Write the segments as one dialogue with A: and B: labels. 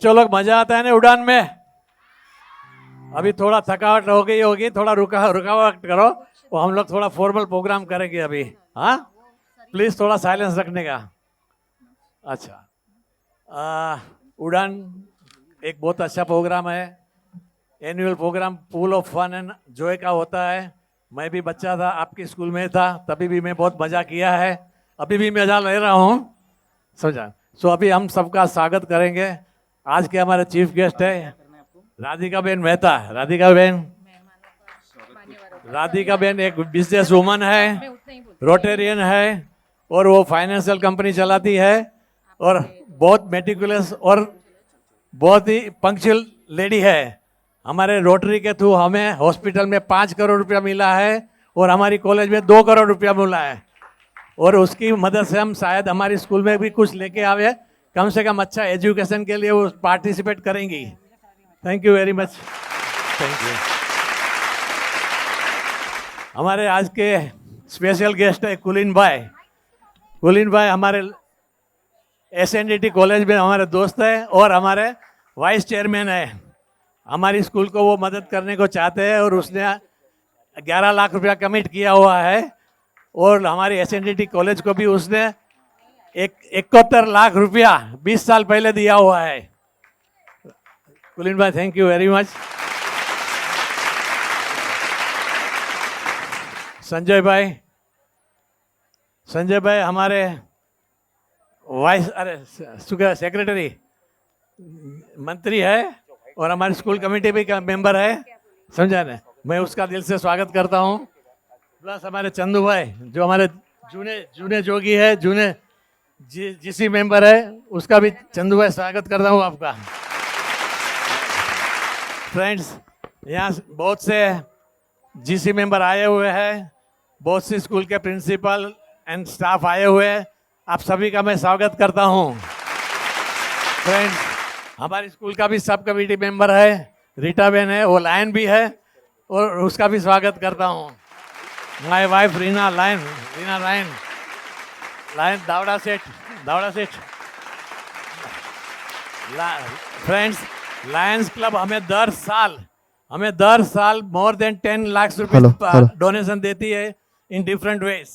A: बच्चों लोग मजा आता है ना उड़ान में? अभी थोड़ा थकावट हो गई होगी, थोड़ा रुकावट करो, वो हम लोग थोड़ा फॉर्मल प्रोग्राम करेंगे अभी। हाँ, प्लीज थोड़ा साइलेंस रखने का। अच्छा, उड़ान एक बहुत अच्छा प्रोग्राम है, annual programme full of fun and joy का होता है। मैं भी बच्चा था, आपके स्कूल में था, तभी भी मैं बहुत मजा किया है, अभी भी मजा ले रहा हूँ, समझा। सो अभी हम सबका स्वागत करेंगे। आज के हमारे चीफ गेस्ट है राधिका बेन मेहता। राधिका बेन एक बिजनेस वुमन है, रोटेरियन है, और वो फाइनेंशियल कंपनी चलाती है, और बहुत मेटिकुलस और बहुत ही पंक्चुअल लेडी है। हमारे रोटरी के थ्रू हमें हॉस्पिटल में 5 करोड़ रुपया मिला है, और हमारी कॉलेज में 2 करोड़ रुपया मिला है, और उसकी मदद से हम शायद हमारी स्कूल में भी कुछ लेके आवे, कम से कम अच्छा एजुकेशन के लिए वो पार्टिसिपेट करेंगी। Thank you very much. Thank you. हमारे आज के स्पेशल गेस्ट है कुलीन भाई। कुलीन भाई हमारे SNDT कॉलेज में हमारे दोस्त है, और हमारे वाइस चेयरमैन है। हमारी स्कूल को वो मदद करने को चाहते हैं, और उसने 11 लाख रुपया कमिट किया हुआ है, और हमारी SNDT कॉलेज को भी उसने 71 लाख रुपया 20 साल पहले दिया हुआ है। कुलीन भाई thank you very much. Sanjay भाई हमारे वाइस सेक्रेटरी मंत्री है, और हमारी स्कूल कमेटी भी का मेंबर है, समझा ना। मैं उसका दिल से स्वागत करता हूँ। प्लस हमारे चंदू भाई जो हमारे जूने जोगी है, जूने जीसी मेंबर है, उसका भी चंदू भाई स्वागत करता हूँ आपका। फ्रेंड्स, यहाँ बहुत से जीसी मेंबर आए हुए हैं, बहुत सी स्कूल के प्रिंसिपल एंड स्टाफ आए हुए हैं, आप सभी का मैं स्वागत करता हूँ। फ्रेंड्स, हमारी स्कूल का भी सब कमेटी मेंबर है, रीटा बेन है, वो लायन भी है, और उसका भी स्वागत करता हूँ। My wife Reena lion Dawda सेठ। फ्रेंड्स, लायंस क्लब हमें दर साल मोर देन 10 लाख रुपए डोनेशन देती है इन डिफरेंट वेज।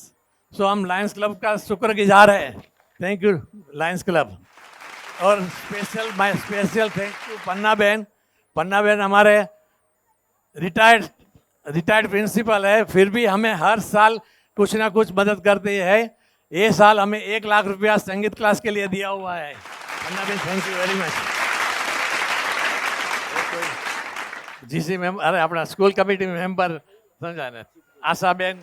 A: सो हम लायंस क्लब का शुक्रगुजार है। Thank you Lions club. और स्पेशल थैंक यू पन्ना बहन हमारे रिटायर्ड प्रिंसिपल है, फिर भी हमें हर साल कुछ ना कुछ मदद करती है। ये साल हमें 1 लाख रुपया संगीत क्लास के लिए दिया हुआ है। पन्ना बहन thank you very much. GC member, अरे अपना स्कूल कमेटी मेंबर समझा ना, आशा बहन,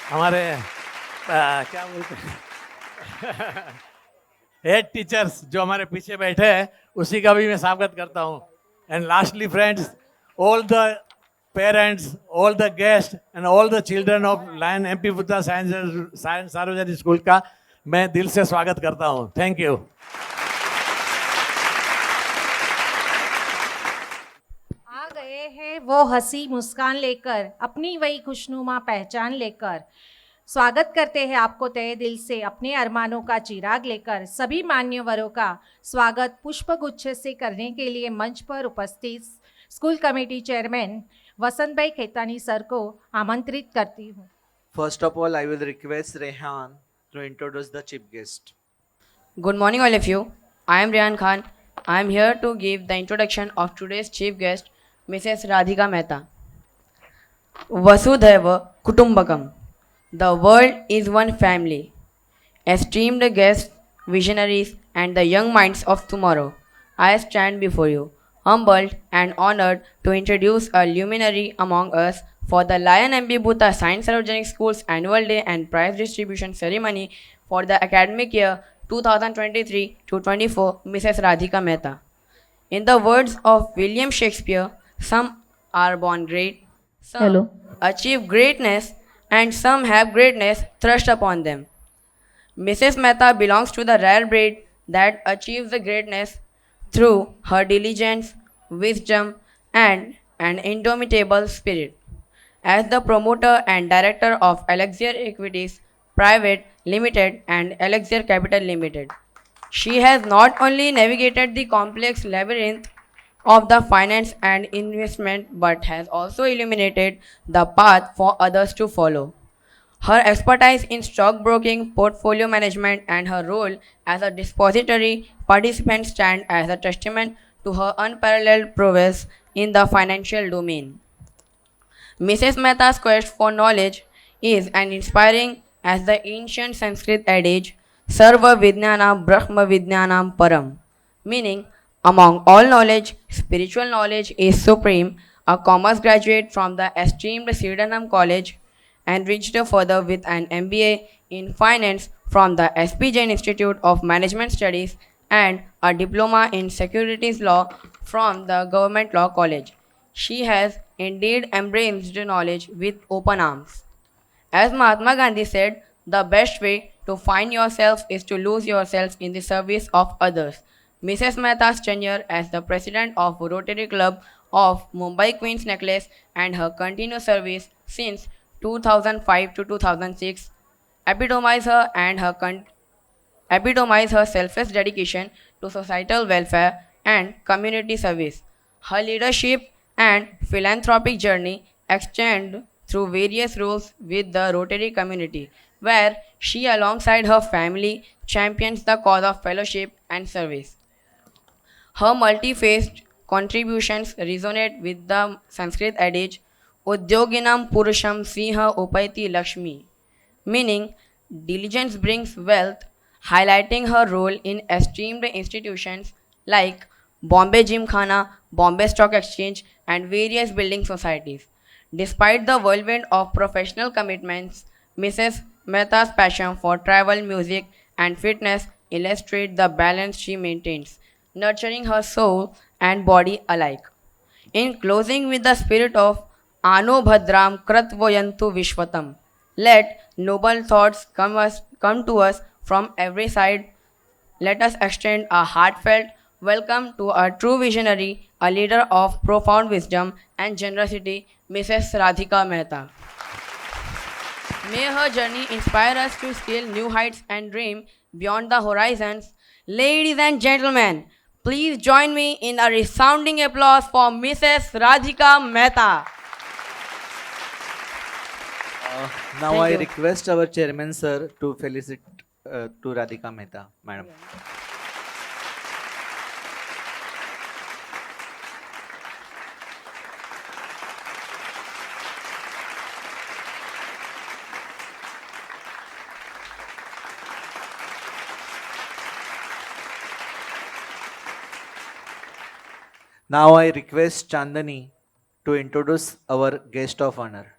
A: हमारे क्या बोलते हैं हेड टीचर्स जो हमारे पीछे बैठे हैं, उसी का भी मैं स्वागत करता हूँ। And lastly friends, all the parents, all the guest and all the children of lion MP Buddha science सार्वजनिक स्कूल का मैं दिल से स्वागत करता हूँ। Thank you.
B: आ गए हैं वो हंसी मुस्कान लेकर, अपनी वही खुशनुमा पहचान लेकर। स्वागत करते हैं आपको तहे दिल से, अपने अरमानों का चिराग लेकर। सभी मान्यवरों का स्वागत पुष्पगुच्छ से करने के लिए मंच पर उपस्थित स्कूल कमेटी चेयरमैन वसंत भाई खेतानी सर को आमंत्रित करती हूँ।
C: First of all, I will request Rehan to introduce the chief guest.
D: Good morning, all of you. I am Rehan Khan. I am here to give the introduction of today's chief guest, Mrs. Radhika Mehta. Vasudhaiva Kutumbakam. The world is one family. Esteemed guests, visionaries, and the young minds of tomorrow, I stand before you, humbled and honored to introduce a luminary among us for the Lion MB Bhutta Science Sarojanic School's annual day and prize distribution ceremony for the academic year 2023-24, Mrs. Radhika Mehta. In the words of William Shakespeare, some are born great, some achieve greatness, and some have greatness thrust upon them. Mrs. Mehta belongs to the rare breed that achieves the greatness through her diligence, wisdom, and an indomitable spirit. As the promoter and director of Elixir Equities Private Limited and Elixir Capital Limited, She has not only navigated the complex labyrinth of the finance and investment but has also illuminated the path for others to follow. Her expertise in stockbroking, portfolio management, and her role as a depository participant stand as a testament to her unparalleled prowess in the financial domain. Mrs. Mehta's quest for knowledge is as inspiring as the ancient Sanskrit adage Sarva Vijnana Brahma Vijnanam Param, meaning among all knowledge, spiritual knowledge is supreme. A commerce graduate from the esteemed Sydenham College and reached further with an MBA in finance from the SP Jain Institute of Management Studies and a diploma in securities law from the Government Law College. She has indeed embraced knowledge with open arms. As Mahatma Gandhi said, the best way to find yourself is to lose yourself in the service of others. Mrs. Mehta's tenure as the president of Rotary Club of Mumbai Queen's Necklace and her continued service since 2005 to 2006 epitomize her and epitomize her selfless dedication to societal welfare and community service. Her leadership and philanthropic journey extend through various roles with the Rotary community, where she, alongside her family, champions the cause of fellowship and service. Her multi-faced contributions resonate with the Sanskrit adage Udyoginam Purusham Siha Upaiti Lakshmi, meaning diligence brings wealth, highlighting her role in esteemed institutions like Bombay Gymkhana, Bombay Stock Exchange, and various building societies. Despite the whirlwind of professional commitments, Mrs. Mehta's passion for travel, music, and fitness illustrate the balance she maintains, nurturing her soul and body alike. In closing with the spirit of Ano Bhadram Kratvoyantu Vishwatam, let noble thoughts come to us from every side. Let us extend a heartfelt welcome to a true visionary, a leader of profound wisdom and generosity, Mrs. Radhika Mehta. May her journey inspire us to scale new heights and dream beyond the horizons. Ladies and gentlemen, please join me in a resounding applause for Mrs. Radhika Mehta.
C: Now
D: Thank
C: I
D: you.
C: request our chairman sir to felicitate to Radhika Mehta, madam. Now I request Chandani to introduce our guest of honor.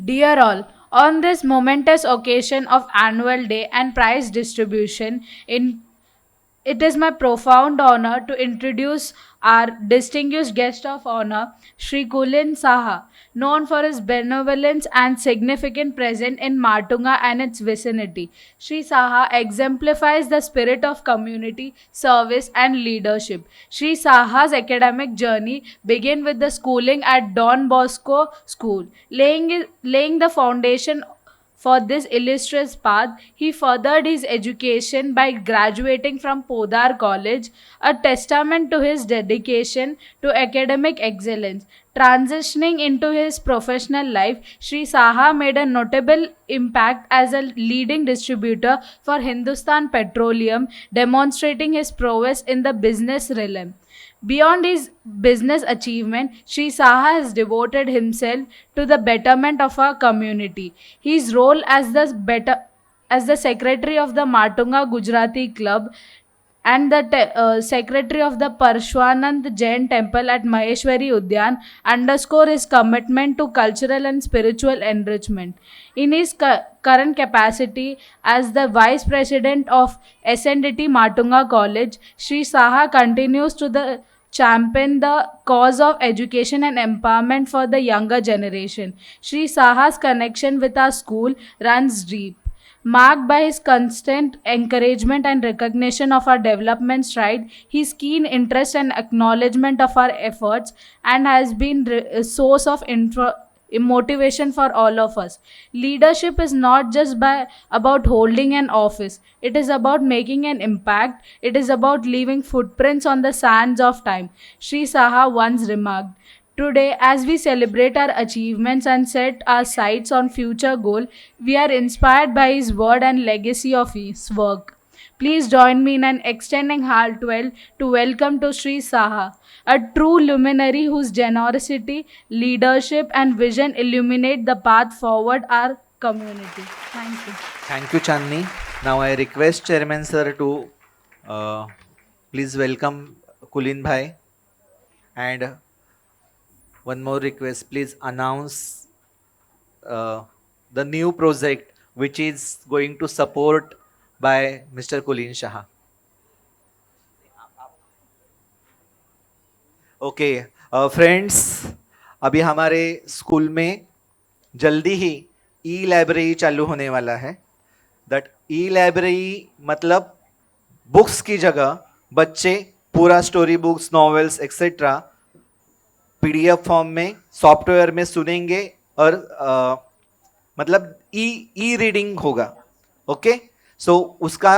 E: Dear all, on this momentous occasion of annual day and prize distribution, it is my profound honor to introduce our distinguished guest of honor, Sri Kulin Saha, known for his benevolence and significant presence in Matunga and its vicinity. Sri Saha exemplifies the spirit of community, service, and leadership. Sri Saha's academic journey began with the schooling at Don Bosco School, laying the foundation for this illustrious path. He furthered his education by graduating from Podar College, a testament to his dedication to academic excellence. Transitioning into his professional life, Sri Saha made a notable impact as a leading distributor for Hindustan Petroleum, demonstrating his prowess in the business realm. Beyond his business achievement, Sri Saha has devoted himself to the betterment of our community. His role as the secretary of the Matunga Gujarati Club and the secretary of the Parshwanand Jain Temple at Maheshwari Udyan underscore his commitment to cultural and spiritual enrichment. In his current capacity as the vice president of SNDT Matunga College, Sri Saha continues to champion the cause of education and empowerment for the younger generation. Sri Saha's connection with our school runs deep, marked by his constant encouragement and recognition of our development stride, his keen interest and acknowledgement of our efforts, and has been a source of a motivation for all of us. Leadership is not just about holding an office. It is about making an impact. It is about leaving footprints on the sands of time. Sri Saha once remarked. Today, as we celebrate our achievements and set our sights on future goal, we are inspired by his word and legacy of his work. Please join me in an extending heartfelt to welcome to Sri Saha, a true luminary whose generosity, leadership, and vision illuminate the path forward our community. Thank you.
C: Thank you, Chandni. Now I request Chairman Sir to please welcome Kulin Bhai. And one more request, please announce the new project which is going to support by Mr. Kulin Shah. Okay friends, अभी हमारे school में जल्दी ही ई library चालू होने वाला है. That E library मतलब books की जगह बच्चे पूरा story books, novels etcetera PDF form में, सॉफ्टवेयर में सुनेंगे और मतलब ई रीडिंग होगा. ओके, सो उसका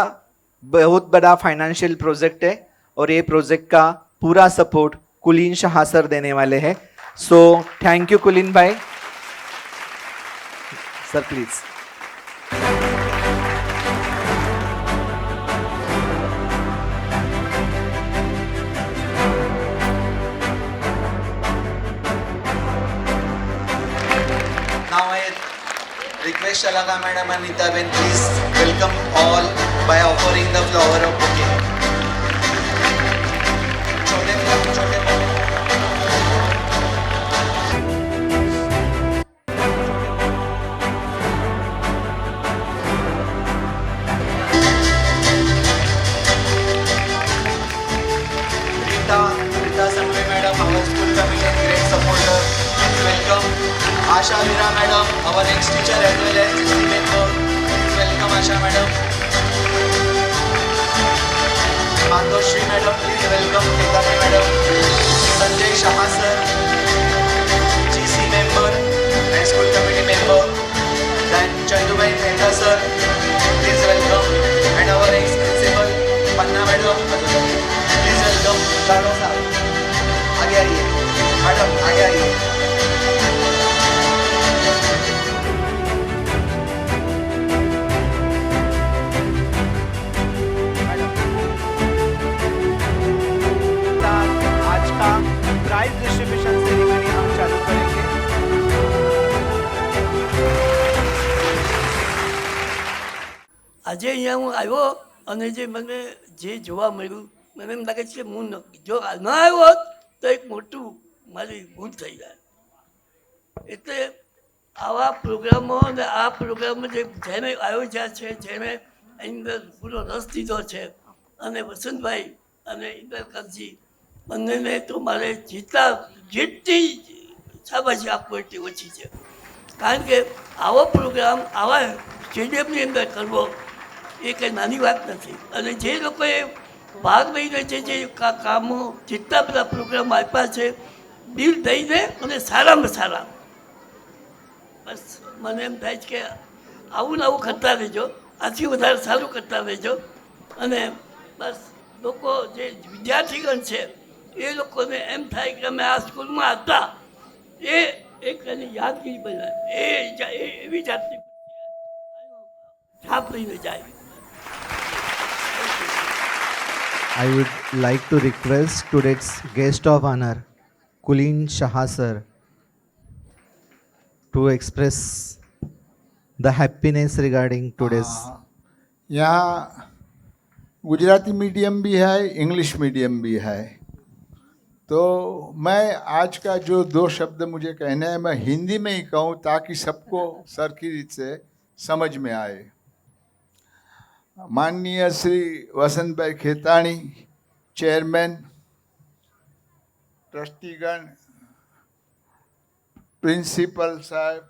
C: बहुत बड़ा फाइनेंशियल प्रोजेक्ट है और ये प्रोजेक्ट का पूरा सपोर्ट कुलीन शाह सर देने वाले हैं. सो थैंक यू कुलीन भाई. Sir please. Now I request Shalaka Madam and Nita Ben, please welcome all by offering the flower of bouquet. Rita Samve Madam, our school committee and great supporter. Please welcome Asha Vira Madam, our ex-teacher as well as GC member. Please welcome Asha Madam. Mandoshri Madam, please welcome Ketani Madam. Sanjay Shah Sir, GC member and school committee member. Then Chandubai Mehta Sir, please welcome. And our ex-principal Panna Madam, please welcome. Lalo Sahab, आगे आइए madam, आगे आइए. आज का prize distribution ceremony हम चालू करेंगे.
F: આજે અહીંયા હું આવ્યો અને જે મને જે જોવા મળ્યું, મને એમ લાગે છે હું જો ન આવ્યો હોત તો એક મોટું મારી ભૂલ થઈ જાય. એટલે આવા પ્રોગ્રામો અને આ પ્રોગ્રામમાં જે જેને આયોજન છે, જેને અંદર પૂરો રસ લીધો છે, અને વસંતભાઈ અને ઇન્દરકાંતજી બંનેને તો મારે જેટલી શાબાશી આપવો એટલી ઓછી છે. કારણ કે આવો પ્રોગ્રામ આવા સ્ટેડિયમની અંદર કરવો એ કંઈ નાની વાત નથી. અને જે લોકોએ ભાગ લઈને જે કામો, જેટલા બધા પ્રોગ્રામ આપ્યા છે, દિલ દઈને અને સારામાં સારા, બસ મને એમ થાય છે કે આવું ને આવું કરતા રહેજો, આથી વધારે સારું કરતા રહેજો. અને બસ લોકો જે વિદ્યાર્થીગણ છે એ લોકોને એમ થાય કે અમે આ સ્કૂલમાં હતા, એ એક એની યાદગીરી બનાવે, એવી જાતની છાપ લઈને જાય.
C: I would like to request today's guest of honor, Kulin Shah sir, to express the happiness regarding today's.
G: यहाँ गुजराती मीडियम भी है, इंग्लिश मीडियम भी है. तो मैं आज का जो 2 शब्द मुझे कहने हैं, मैं हिंदी में ही कहूँ ताकि सबको सरखी रीत से समझ में आए. माननीय श्री वसंत भाई खेताणी, चेयरमैन, ट्रस्टीगण, प्रिंसिपल साहब,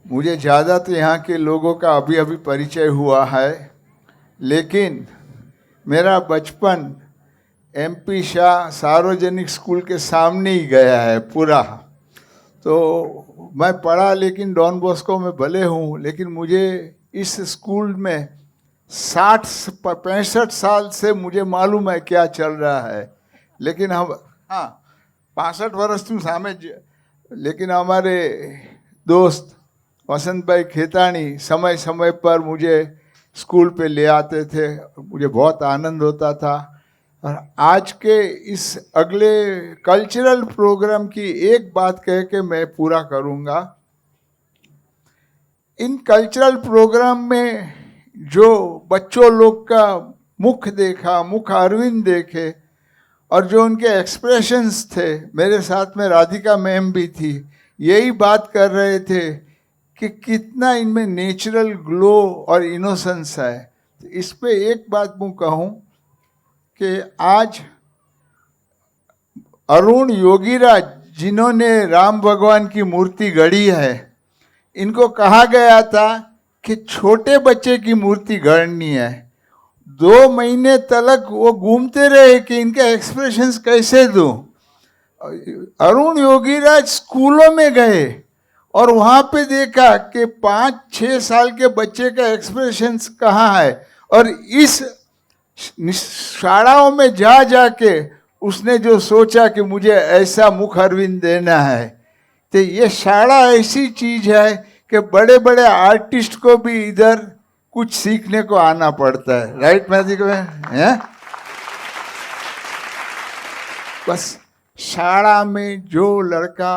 G: मुझे ज़्यादा तो यहाँ के लोगों का अभी अभी परिचय हुआ है, लेकिन मेरा बचपन MP शाह सार्वजनिक स्कूल के सामने ही गया है पूरा. तो मैं पढ़ा लेकिन डॉन बॉस्को में भले हूँ, लेकिन मुझे इस स्कूल में 65 साल से मुझे मालूम है क्या चल रहा है। लेकिन हम 65 वर्ष तुम सामे लेकिन हमारे दोस्त वसंत भाई खेतानी समय समय पर मुझे स्कूल पे ले आते थे, मुझे बहुत आनंद होता था। और आज के इस अगले कल्चरल प्रोग्राम की एक बात कह के मैं पूरा करूँगा। इन कल्चरल प्रोग्राम में जो बच्चों लोग का मुख देखा, मुख अरविंद देखे, और जो उनके एक्सप्रेशंस थे, मेरे साथ में राधिका मैम भी थी, यही बात कर रहे थे कि कितना इनमें नेचुरल ग्लो और इनोसेंस है। तो इस पे एक बात मैं कहूँ कि आज अरुण योगीराज जिन्होंने राम भगवान की मूर्ति गढ़ी है, इनको कहा गया था कि छोटे बच्चे की मूर्ति गढ़नी है। 2 महीने तक वो घूमते रहे कि इनके एक्सप्रेशंस कैसे दूं। अरुण योगीराज स्कूलों में गए और वहाँ पे देखा कि 5-6 साल के बच्चे का एक्सप्रेशंस कहाँ है, और इस शालाओं में जा के उसने जो सोचा कि मुझे ऐसा मुख अरविंद देना है। तो ये शाला ऐसी चीज है कि बड़े बड़े आर्टिस्ट को भी इधर कुछ सीखने को आना पड़ता है। राइट मैजिक में बस शाला में जो लड़का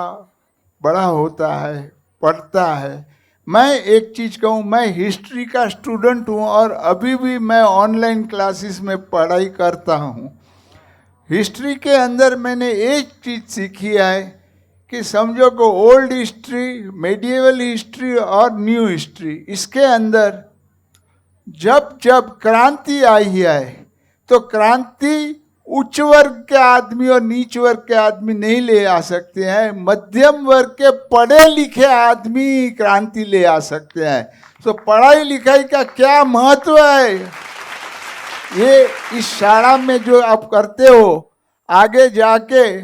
G: बड़ा होता है, पढ़ता है। मैं एक चीज़ कहूँ, मैं हिस्ट्री का स्टूडेंट हूँ और अभी भी मैं ऑनलाइन क्लासेस में पढ़ाई करता हूँ। हिस्ट्री के अंदर मैंने एक चीज़ सीखी है कि समझो को ओल्ड हिस्ट्री, मेडिएवल हिस्ट्री और न्यू हिस्ट्री, इसके अंदर जब जब क्रांति आई है तो क्रांति उच्च वर्ग के आदमी और नीच वर्ग के आदमी नहीं ले आ सकते हैं, मध्यम वर्ग के पढ़े लिखे आदमी क्रांति ले आ सकते हैं। तो पढ़ाई लिखाई का क्या महत्व है, ये इस शाला में जो आप करते हो, आगे जाके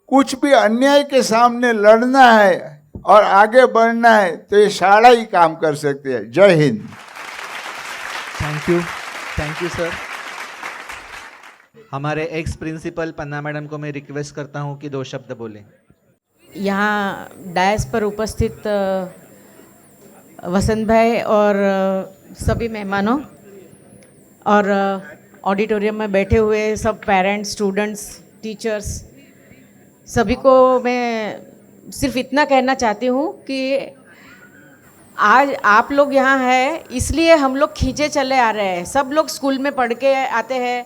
G: कुछ भी अन्याय के सामने लड़ना है और आगे बढ़ना है तो ये शाला ही काम कर सकते हैं। Jai Hind.
C: Thank you sir. हमारे एक्स प्रिंसिपल पन्ना मैडम को मैं रिक्वेस्ट करता हूँ कि 2 शब्द बोलें।
H: यहाँ डायस पर उपस्थित वसंत भाई और सभी मेहमानों और ऑडिटोरियम में बैठे हुए सब पेरेंट्स, स्टूडेंट्स, टीचर्स, सभी को मैं सिर्फ इतना कहना चाहती हूँ कि आज आप लोग यहाँ हैं इसलिए हम लोग खींचे चले आ रहे हैं। सब लोग स्कूल में पढ़ के आते हैं।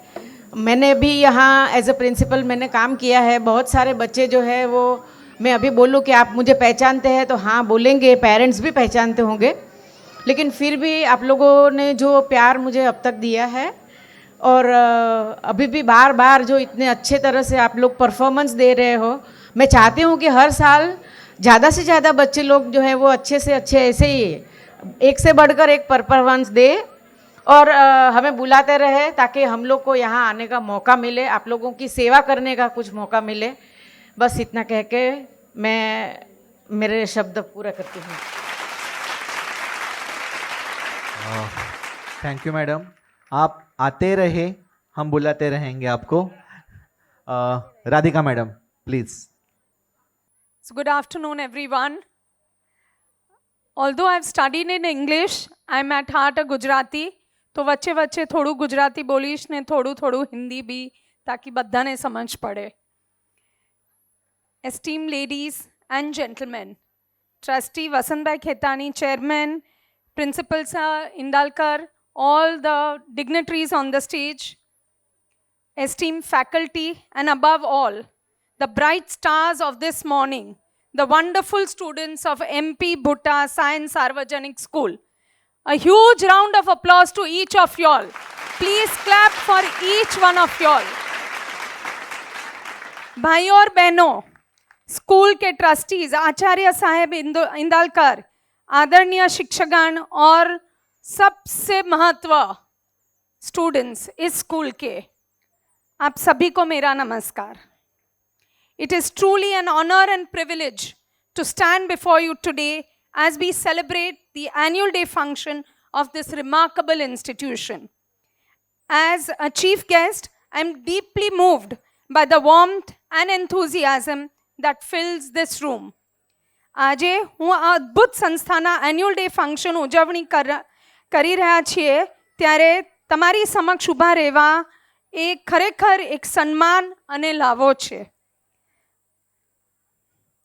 H: मैंने भी यहाँ एज अ प्रिंसिपल मैंने काम किया है। बहुत सारे बच्चे जो है वो, मैं अभी बोलूँ कि आप मुझे पहचानते हैं तो हाँ बोलेंगे, पेरेंट्स भी पहचानते होंगे, लेकिन फिर भी आप लोगों ने जो प्यार मुझे अब तक दिया है और अभी भी बार बार जो इतने अच्छे तरह से आप लोग परफॉर्मेंस दे रहे हो, मैं चाहती हूँ कि हर साल ज़्यादा से ज़्यादा बच्चे लोग जो है वो अच्छे से अच्छे ऐसे ही एक से बढ़कर एक परफॉर्मेंस दे और हमें बुलाते रहे ताकि हम लोग को यहाँ आने का मौका मिले, आप लोगों की सेवा करने का कुछ मौका मिले। बस इतना कह के मैं मेरे शब्द पूरा करती हूँ।
C: Thank you madam. आप आते रहे, हम बुलाते रहेंगे आपको। Radhika madam please.
I: So good afternoon everyone. Although I've studied in English, I'm at heart a Gujarati. तो वच्चे वच्चे थोड़ू गुजराती बोलीश ने थोड़ू थोड़ू हिंदी भी, ताकि बधाने समझ पड़े। Esteemed ladies and gentlemen, Trustee Vasantbhai Khetani, Chairman, Principal Sir Indalkar, all the dignitaries on the stage, esteemed faculty, and above all, the bright stars of this morning, the wonderful students of MP Bhutta Science Sarvajanik School. A huge round of applause to each of y'all. Please clap for each one of y'all. भाइयों और बहनों, school के trustees, आचार्य साहेब इंदालकर, आदरणीय शिक्षकगण और सबसे महत्व students इस school के, आप सभी को मेरा नमस्कार। It is truly an honor and privilege to stand before you today as we celebrate the annual day function of this remarkable institution. As a chief guest, I am deeply moved by the warmth and enthusiasm that fills this room. આજે હું આ અદ્ભુત સંસ્થાના annual day function ઉજવણી કરી રહ્યા છીએ ત્યારે તમારી સમક્ષ ઊભા રહેવા એ ખરેખર એક સન્માન અને લાવો છે.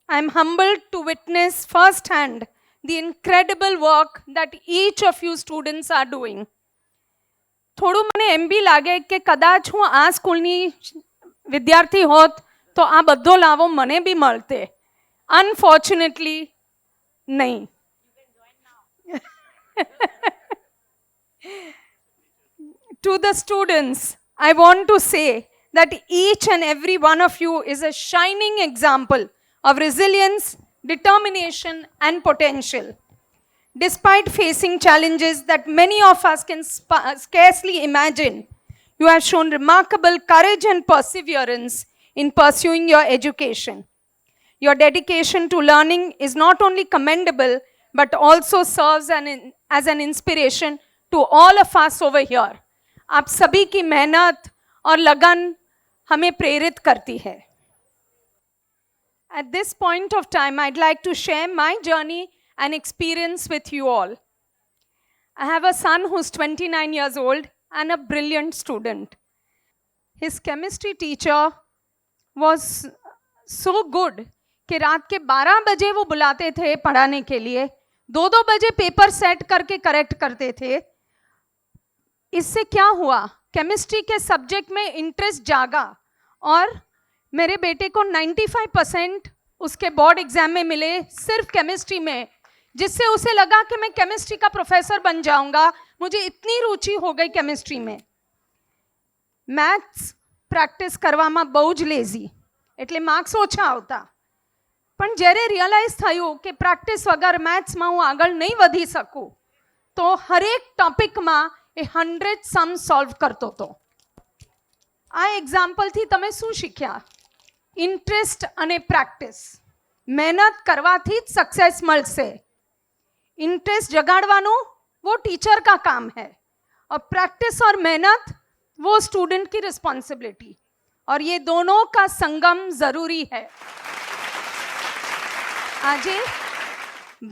I: I am humbled to witness firsthand the incredible work that each of you students are doing. થોડું મને એમ બી લાગે કે કદાચ હું આ સ્કૂલની વિદ્યાર્થી હોત તો આ બધો લાવો મને બી મળતે. અનફોર્ચ્યુનેટલી નહીં. To the students, I want to say that each and every one of you is a shining example of resilience, determination, and potential. Despite facing challenges that many of us can scarcely imagine, you have shown remarkable courage and perseverance in pursuing your education. Your dedication to learning is not only commendable, but also serves as an inspiration to all of us over here. आप सभी की मेहनत और लगन हमें प्रेरित करती है. At this point of time, I'd like to share my journey and experience with you all. I have a son who's 29 years old and a brilliant student. His chemistry teacher was so good कि रात के 12 बजे वो बुलाते थे पढ़ाने के लिए, 2-2 बजे पेपर सेट करके करेक्ट करते थे. इससे क्या हुआ, केमिस्ट्री के सब्जेक्ट में इंटरेस्ट जागा और मेरे बेटे को 95% उसके बोर्ड एग्जाम में मिले सिर्फ केमिस्ट्री में, जिससे उसे लगा कि मैं केमिस्ट्री का प्रोफेसर बन जाऊंगा. मुझे इतनी रुचि हो गई केमिस्ट्री में. मैथ्स પ્રેક્ટિસ કરવામાં બહુ જ લેઝી, એટલે માર્ક્સ ઓછા આવતા. પણ જ્યારે રિયલાઇઝ થયું કે પ્રેક્ટિસ વગર મેથ્સમાં હું આગળ નહીં વધી શકું તો હરેક ટોપિકમાં એ 100 સમ સોલ્વ કરતો હતો. આ એક્ઝામ્પલથી તમે શું શીખ્યા? ઇન્ટરેસ્ટ અને પ્રેક્ટિસ. મહેનત કરવાથી જ સક્સેસ મળશે. इंटरेस्ट जगाड़वानो वो टीचर का काम है और प्रैक्टिस और मेहनत वो स्टूडेंट की रिस्पॉन्सिबिलिटी, और ये दोनों का संगम जरूरी है. आजे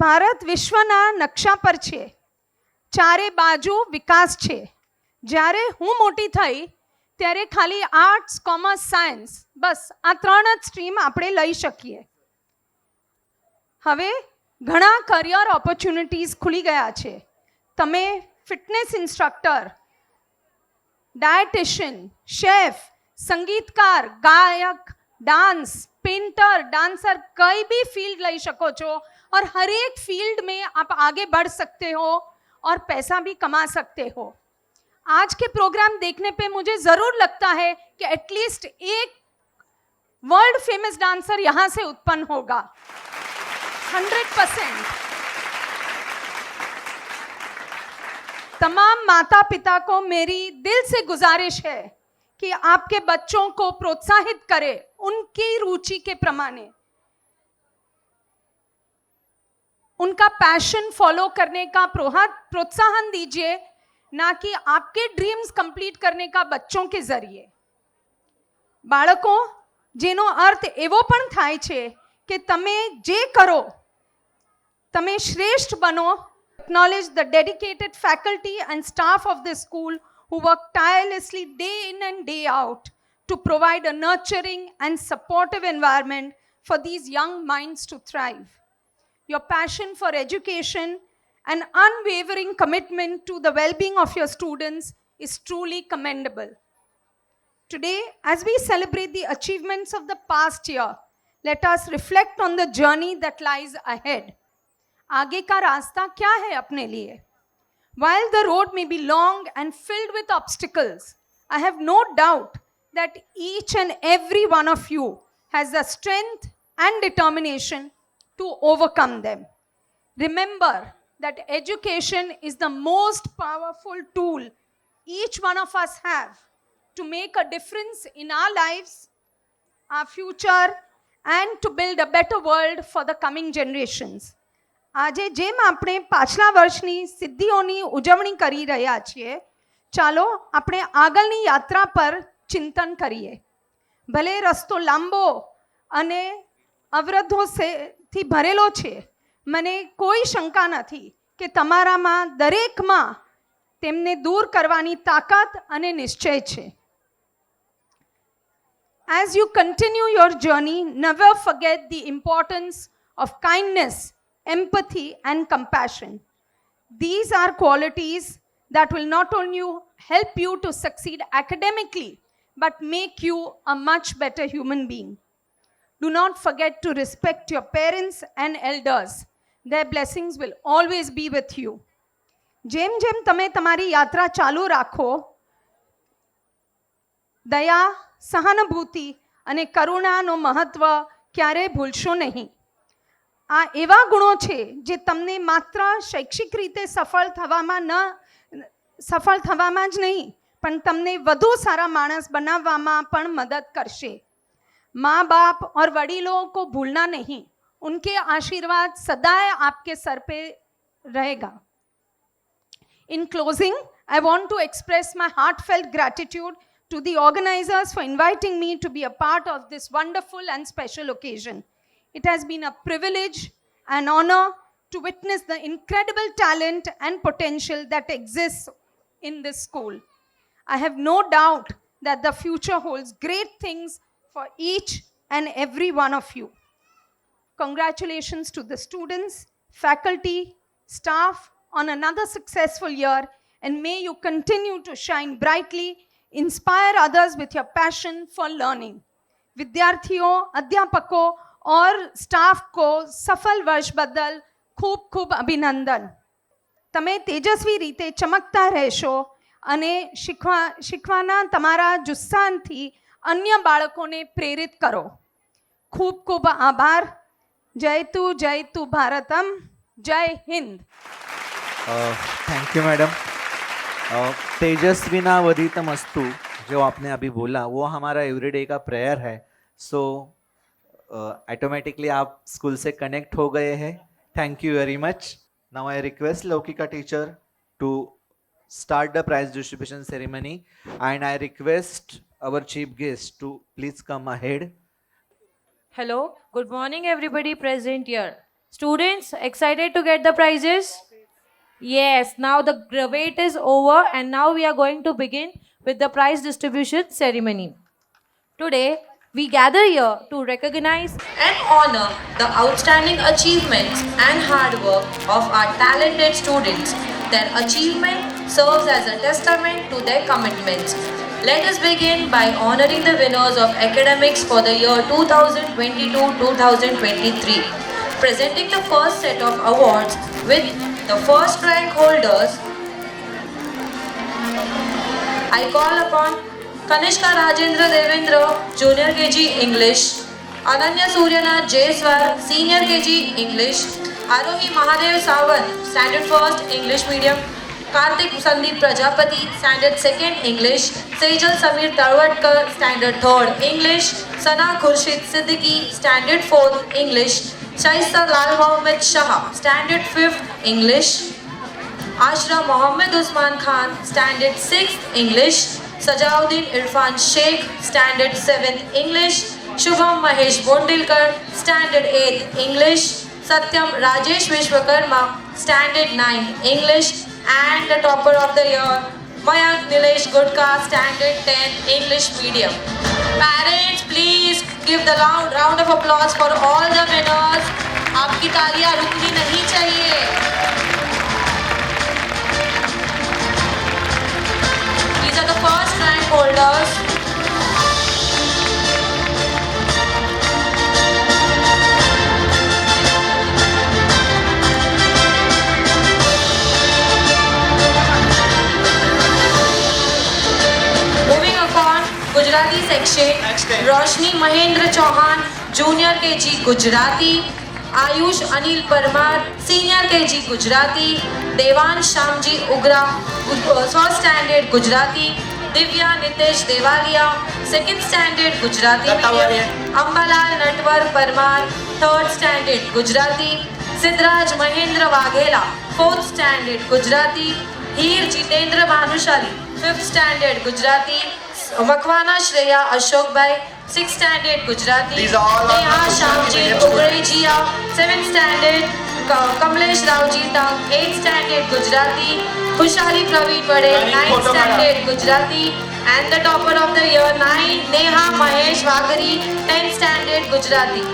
I: भारत विश्वना नक्शा पर छे, चारे बाजू विकास छे. જ્યારે હું મોટી થઈ ત્યારે ખાલી આર્ટ્સ, કોમર્સ, સાયન્સ બસ આ 3 જ સ્ટ્રીમ આપણે લઈ શકીએ. હવે ઘણા કરિયર ઓપોર્ચ્યુનિટીઝ ખુલી ગયા છે. તમે ફિટનેસ ઇન્સ્ટ્રક્ટર, डायटिशियन, शेफ, संगीतकार, गायक, डांस, पेंटर, डांसर, कई भी फील्ड ले सको छो और हर एक फील्ड में आप आगे बढ़ सकते हो और पैसा भी कमा सकते हो. आज के प्रोग्राम देखने पे मुझे ज़रूर लगता है कि एटलीस्ट एक वर्ल्ड फेमस डांसर यहाँ से उत्पन्न होगा. 100%. तमाम माता पिता को मेरी दिल से गुजारिश है कि आपके बच्चों को प्रोत्साहित करें उनकी रुचि के प्रमाणे. उनका पैशन फॉलो करने का प्रोत्साहन दीजिए, ना कि आपके ड्रीम्स कंप्लीट करने का बच्चों के जरिए. बाळको जेनो अर्थ एवो पण थाय छे कि तमे जे करो तमे श्रेष्ठ बनो. Acknowledge the dedicated faculty and staff of this school who work tirelessly day in and day out to provide a nurturing and supportive environment for these young minds to thrive. Your passion for education and unwavering commitment to the well-being of your students is truly commendable. Today, as we celebrate the achievements of the past year, let us reflect on the journey that lies ahead. आगे का रास्ता क्या है अपने लिए? While the road may be long and filled with obstacles, I have no doubt that each and every one of you has the strength and determination to overcome them. Remember that education is the most powerful tool each one of us have to make a difference in our lives, our future, and to build a better world for the coming generations. આજે જેમ આપણે પાછલા વર્ષની સિદ્ધિઓની ઉજવણી કરી રહ્યા છીએ, ચાલો આપણે આગળની યાત્રા પર ચિંતન કરીએ. ભલે રસ્તો લાંબો અને અવરોધો થી ભરેલો છે, મને કોઈ શંકા નથી કે તમારામાં દરેકમાં તેમને દૂર કરવાની તાકાત અને નિશ્ચય છે. As you continue your journey, never forget the importance of kindness, empathy, and compassion. These are qualities that will not only help you to succeed academically, but make you a much better human being. Do not forget to respect your parents and elders. Their blessings will always be with you. જેમ જેમ તમે તમારી યાત્રા ચાલુ રાખો, દયા, સહાનુભૂતિ અને કરુણાનો મહત્વ ક્યારેય ભૂલશો નહીં. આ એવા ગુણો છે જે તમને માત્ર શૈક્ષિક રીતે સફળ થવામાં જ નહીં, પણ તમને વધુ સારા માણસ બનાવવામાં પણ મદદ કરશે. माँ बाप और वडीलों को भूलना नहीं, उनके आशीर्वाद सदाए आपके सर पे रहेगा. In closing, I want to express my heartfelt gratitude to the organizers for inviting me to be a part of this wonderful and special occasion. It has been a privilege and honor to witness the incredible talent and potential that exists in this school. I have no doubt that the future holds great things for each and every one of you. Congratulations to the students, faculty, staff on another successful year, and may you continue to shine brightly, inspire others with your passion for learning. विद्यार्थियों, अध्यापकों और staff को सफल वर्ष बदल खूब खूब अभिनंदन. તમે તેજસ્વી રીતે ચમકતા રહેશો અને શીખવાના તમારા જુસ્સાથી अन्य बाळकोने प्रेरित करो. खूब खूब आभार. जय तू भारतम. जय हिंद.
C: Thank you madam. तेजस्विनावधीतमस्तु जो आपने अभी बोला वो हमारा एवरीडे का प्रेयर है. सो ऑटोमेटिकली आप स्कूल से कनेक्ट हो गए हैं. Thank you very much. Now I request Laukika teacher to start the prize distribution ceremony, and I request our chief guest to please come ahead.
J: Hello, good morning everybody present here. Students, excited to get the prizes? Yes, now the wait is over and now we are going to begin with the prize distribution ceremony. Today, we gather here to recognize and honor the outstanding achievements and hard work of our talented students. Their achievement serves as a testament to their commitments. Let us begin by honoring the winners of academics for the year 2022-2023. Presenting the first set of awards with the first rank holders, I call upon Kanishka Rajendra Devendra, Junior KG English, Ananya Suryanath Jaiswal, Senior KG English, Arohi Mahadev Sawant, Standard 1st English Medium, Karthik Sandeep Prajapati, Standard 2nd English, Sejal Samir Talwatkar, Standard 3rd English, Sana Khurshid Siddiqui, Standard 4th English, Shaista Lal Mohammed Shah, Standard 5th English, Ashra Mohammed Usman Khan, Standard 6th English, Sajauddin Irfan Sheikh, Standard 7th English, Shubham Mahesh Bondilkar, Standard 8th English, Satyam Rajesh Vishwakarma, Standard 9th English, and the topper of the year, Mayank Nilesh Gudka, Standard 10 English Medium. Parents, please give the round of applause for all the winners. आपकी तालियां रुकनी नहीं चाहिए. These are the first rank holders. Gujarati section Roshni Mahendra Chauhan, junior KG Gujarati, Ayush Anil Parmar, senior KG Gujarati, Devansh Shyamji Ugra, first standard Gujarati, Divya Nitesh Devaliya, second standard Gujarati medium, Ambalal Natwar Parmar, third standard Gujarati, Siddhraj Mahendra Vaghela, fourth standard Gujarati, Heer Jitendra Bhanushali, fifth standard Gujarati, Makwana Shreya Ashok bhai, six standard Gujarati,
C: These are all
J: Neha Shyamji Ugrejiya, seventh standard, Kamlesh Ravji Tang, eight standard Gujarati, खुशाली Praveen Patel, ninth standard Gujarati, and the topper of the year 9 Neha Mahesh Vagri, 10th standard Gujarati.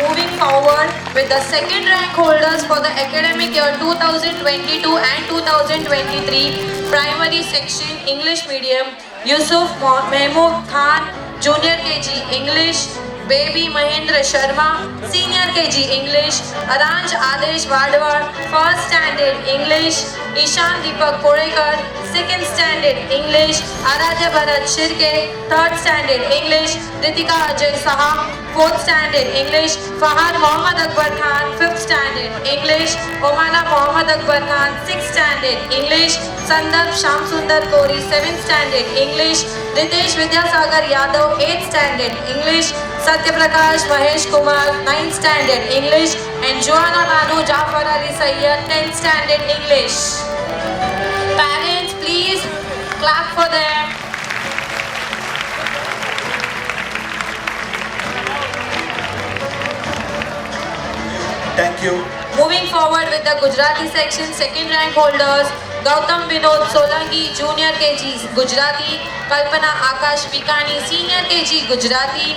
J: Moving forward with the second rank holders for the academic year 2022 and 2023 primary section English medium, Yusuf Mehmood Khan, junior KG English, Baby Mahendra Sharma, senior KG English, Aranj Adesh Wadwar, first standard English, Ishan Deepak Korekar, second standard English, Aradhya Bharat Shirke, third standard English, Ritika Ajay Saha, fourth standard English, Fahad Mohammad Akbar Khan, fifth standard English, Omana Mohammad Akbar Khan, sixth standard English, Sandar Shamsundar Kori, seventh standard English, Ritesh Vidyasagar Yadav, eighth standard English, Satyaprakash Mahesh Kumar, ninth standard English, and Joanna Banu Jafar Ali Sayyad, 10th standard English. Parents, please clap for them.
C: Thank you.
J: Moving forward with the Gujarati section, second rank holders, Gautam Vinod Solanki, junior KG Gujarati, Kalpana Akash Pikani, senior KG Gujarati,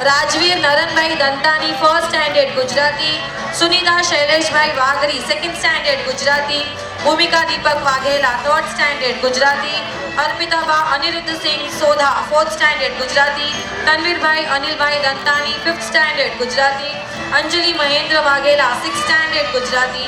J: Rajveer Naranbhai Dantani, first standard Gujarati, Sunita Shailesh Bhai Wagri, second standard Gujarati, Bhumika Deepak Waghela, third standard Gujarati, Arpita Ba Aniruddha Singh Sodha, fourth standard Gujarati, Tanvir Bhai Anil Bhai Dantani, fifth standard Gujarati, Anjali Mahendra Waghela, sixth standard Gujarati,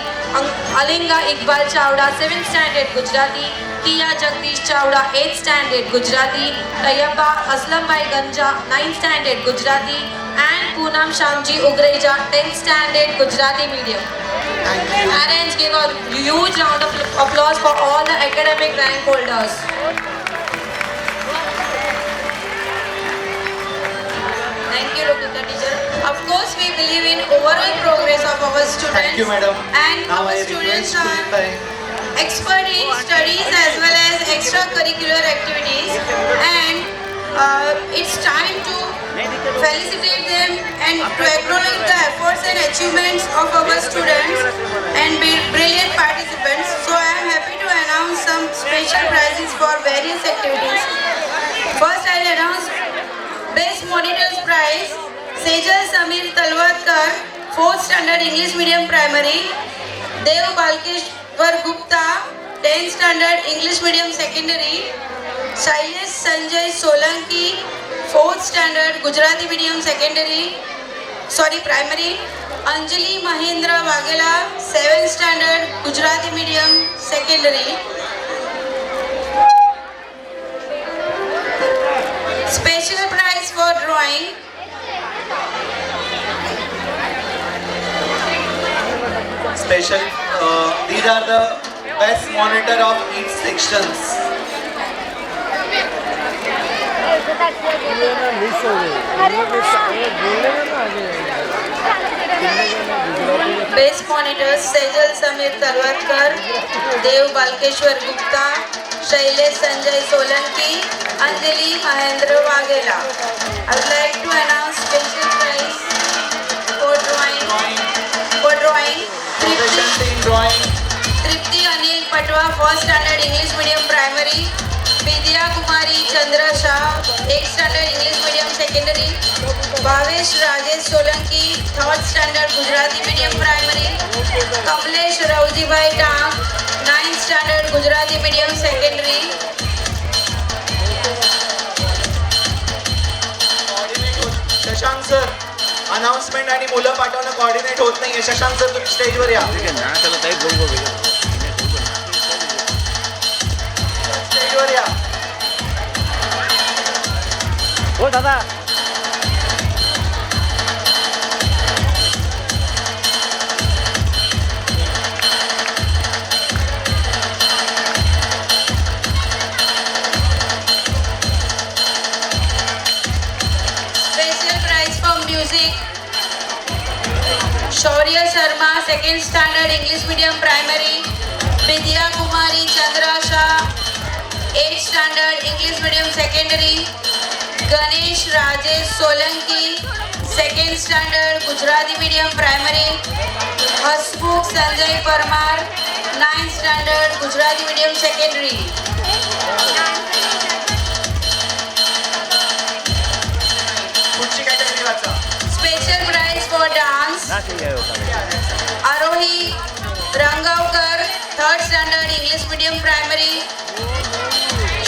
J: Alinga Iqbal Chawda, seventh standard Gujarati, Tia Jagdish Chawda, eighth standard Gujarati, Tayyaba Aslam Bhai Ganja, ninth standard Gujarati, and Poonam Shamji Ugreja, 10th standard Gujarati medium. Parents, give a huge round of applause for all the academic rank holders. Thank you, Lokita teacher. Of course, we believe in overall progress of our students.
C: Thank you, madam.
J: And
C: Now
J: our
C: I
J: students
C: request
J: are
C: Sunil
J: expert in studies as well as extracurricular activities, and it's time to felicitate them and to acknowledge the efforts and achievements of our students and brilliant participants. So I am happy to announce some special prizes for various activities. First, I'll announce Best Monitors Prize, Sejal Samir Talwatkar, 4th Standard English Medium Primary, Dev Balkeshwar Gupta, 10th Standard English Medium Secondary, Shailesh Sanjay Solanki, 4th Standard Gujarati Medium Primary, Anjali Mahendra Waghela, 7th Standard Gujarati Medium Secondary. Special prize for drawing,
C: Special. These are the best monitor of each sections.
J: Best monitors Sejal Samir Talwatkar, Dev Balkeshwar Gupta, Shailesh Sanjay Solanki, Anjali Mahendra Waghela. I would like to announce special prize for drawing.
C: Proficiency in drawing.
J: Tripti Anil Patwa, 1st Standard English Medium Primary, Vidya Kumari Chandra Shah, 8th Standard English Medium Secondary, Bhavesh Rajesh Solanki, 3rd Standard Gujarati Medium Primary, Kamlesh Raujibhai Tang, 9th Standard Gujarati Medium Secondary.
C: Shashank sir, announcement आणि मुलं पाठवणं coordinate होत नाहीये. Shashank sir, तुम्ही स्टेजवर या. स्टेजवर या.
A: हो दादा.
J: Second standard English medium primary, Vidya Kumari Chandra Shah 8th standard English medium secondary, Ganesh Rajesh Solanki 2nd standard Gujarati medium primary, Hasmukh Sanjay Parmar 9th standard Gujarati medium secondary.
C: पुढची कॅटेगरी वाचा.
J: Special prize for dance Arohi Rangavkar 3rd standard English medium primary,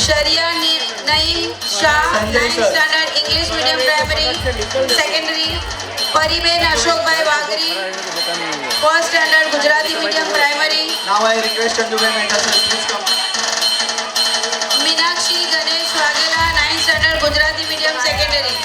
J: Shariya Naeem Shah 9th standard English medium primary secondary, Pariben Ashok bhai Vagri 1st standard Gujarati medium primary.
C: Now I request चंदूबेन Mehta sir please come.
J: Meenakshi Ganesh Vaghela 9th standard Gujarati medium secondary.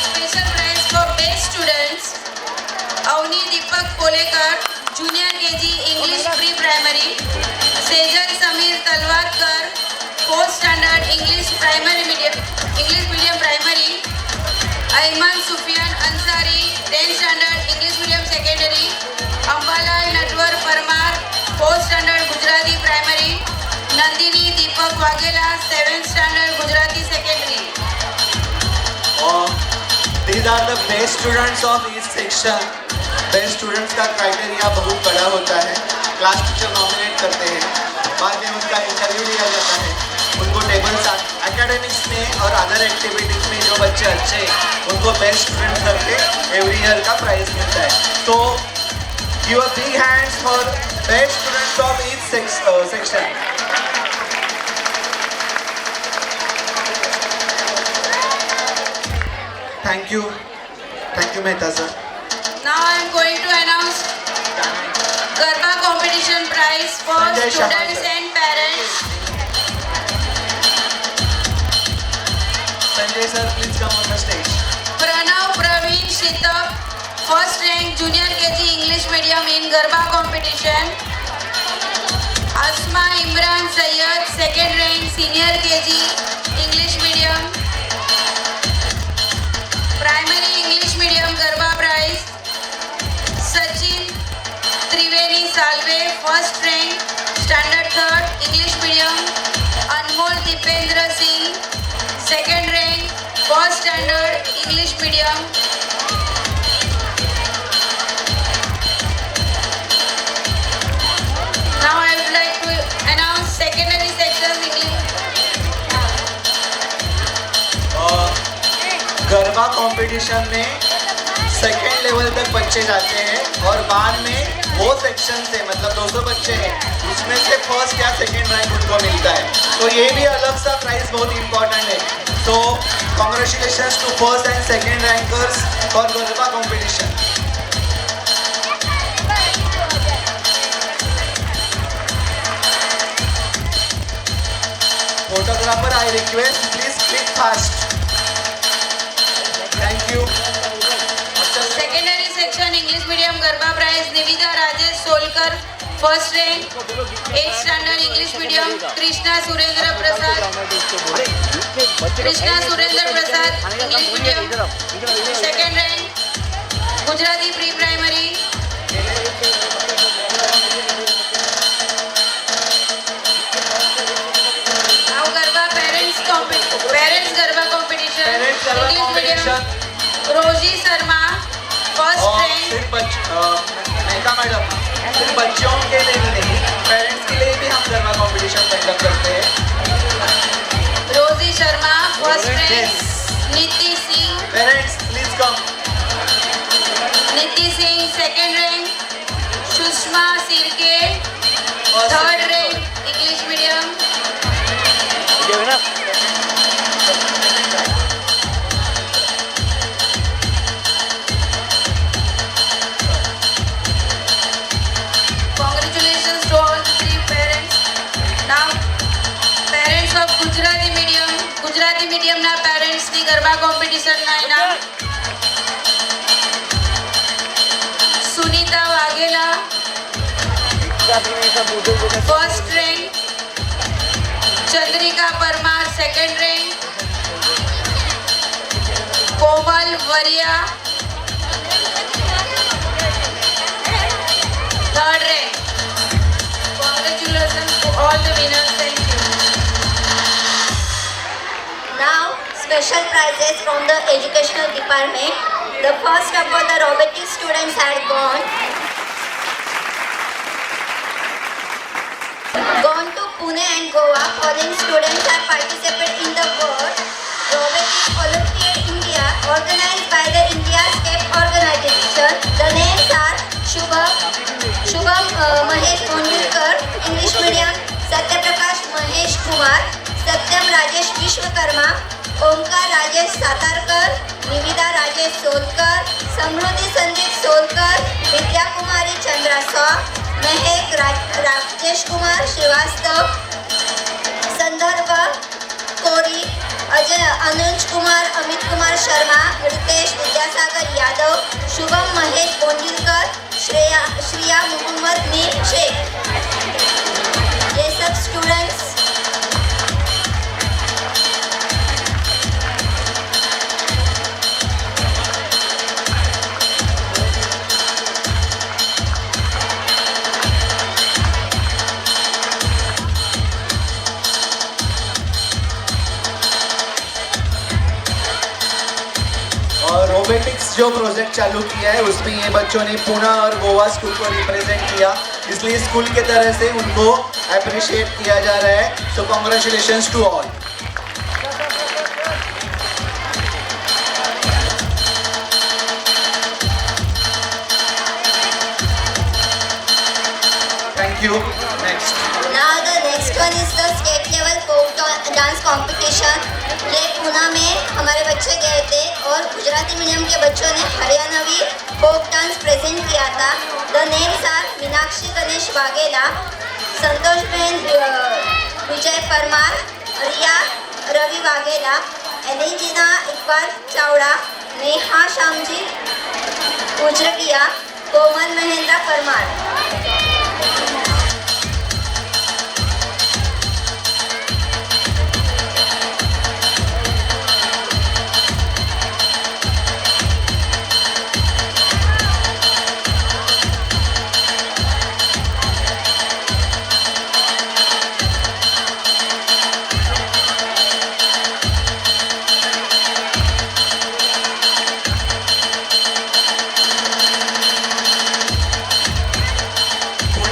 J: Special prize for best students Avani Deepak Polekar junior KG English pre primary, Sejal Samir Talwarkar 4th standard English medium primary, Ayman Sufiyan Ansari 10th standard English medium secondary, Ambalal Natwar Parmar 4th standard Gujarati primary, Nandini Deepak Vaghela 7th standard Gujarati secondary.
C: These are the best students of each section. Best students का criteria बहुत बड़ा होता है. Class teacher nominate करते हैं, बाद में उनका इंटरव्यू लिया जाता है, उनको टेबल्स एकेडमिक्स में और अदर एक्टिविटीज़ में जो बच्चे अच्छे हैं उनको बेस्ट स्टूडेंट करके एवरी ईयर का प्राइज मिलता है. तो give a big hands for best students of each section. Thank you Mehta sir.
J: Now I am going to announce Garba competition prize for
C: Sanjay Shah,
J: students
C: sir.
J: and parents.
C: Sanjay sir, please come on the stage.
J: Pranav Praveen Shitap, first rank junior KG English medium in Garba competition. Asma Imran Sayyad, second rank senior KG English medium. Primary English medium Garba prize. Sachin Triveni Salve, first rank standard 3rd English medium. Anmol Dipendra Singh, second rank 1st standard English medium. Now I would like to announce secondary section English.
C: Garba competition में second level तक बच्चे जाते हैं और बाद में वो section से मतलब 200 बच्चे हैं उसमें से फर्स्ट या सेकेंड रैंक उनको मिलता है. तो ये भी अलग सा प्राइस बहुत इम्पोर्टेंट है. तो congratulations to first and second rankers for garba competition. Photographer I request please click fast. Thank you.
J: Secondary section English medium Garba prize Nivedha Rajesh Solkar, first rank 8th standard English medium. Krishna Surendra Prasad English medium, second rank Gujarati pre-primary. Now Garba parents Garba competition
C: Parents Garba
J: English medium.
C: competition.
J: रोजी Sharma first
C: और
J: rank.
C: सिर्फ Mehta madam सिर्फ बच्चों के लिए ही नहीं parents के लिए भी हम गरबा कंपटीशन कंडक्ट करते हैं.
J: रोजी शर्मा फर्स्ट रैंक. नीति सिंह
C: पेरेंट्स प्लीज कम.
J: नीति Singh second rank. Sushma Sirke third rank English medium. First rank, Chandrika Parmar second rank, Komal Variya third rank. Congratulations to all the winners. Thank you.
K: Now, special prizes from the educational department. The first of all, the robotics students had gone to Pune and Goa. Following students have participated in the World Robotics Olympiad India, organized by the India Scape Organization. The names are Shubham Mahesh Mondulkar, English medium, Satyaprakash Mahesh Kumar, Satyam Rajesh Vishwakarma, Omkar Rajesh Satarkar, निविदा राजेश सोलकर, समृद्धि संदीप सोलकर, विद्या कुमारी चंद्रा सौ, महक राजेश कुमार श्रीवास्तव, संदर्भ कोरी, अजय अनुज कुमार, अमित कुमार शर्मा, रितेश विद्यासागर यादव, शुभम महेश बोंडिलकर, श्रेया मोहम्मद नीम शेख. ये सब students
C: और robotics जो project चालू किया है उसमें ये बच्चों ने पुणे और गोवा स्कूल को रिप्रेजेंट किया, इसलिए स्कूल के तरह से उनको अप्रिशिएट किया जा रहा है. So congratulations to all. Thank you. Next.
K: Now the next one is the state level folk dance competition. ये पूना में हमारे बच्चे गए थे और गुजराती मीडियम के बच्चों ने हरियाणवी फोक डांस प्रेजेंट किया था. The names are Meenakshi Ganesh Vaghela, संतोष बहन विजय परमार, रिया रवि वाघेला, एलिजिना इकबाल चावड़ा, नेहा श्यामजी उजरकिया, कोमल महेंद्र परमार.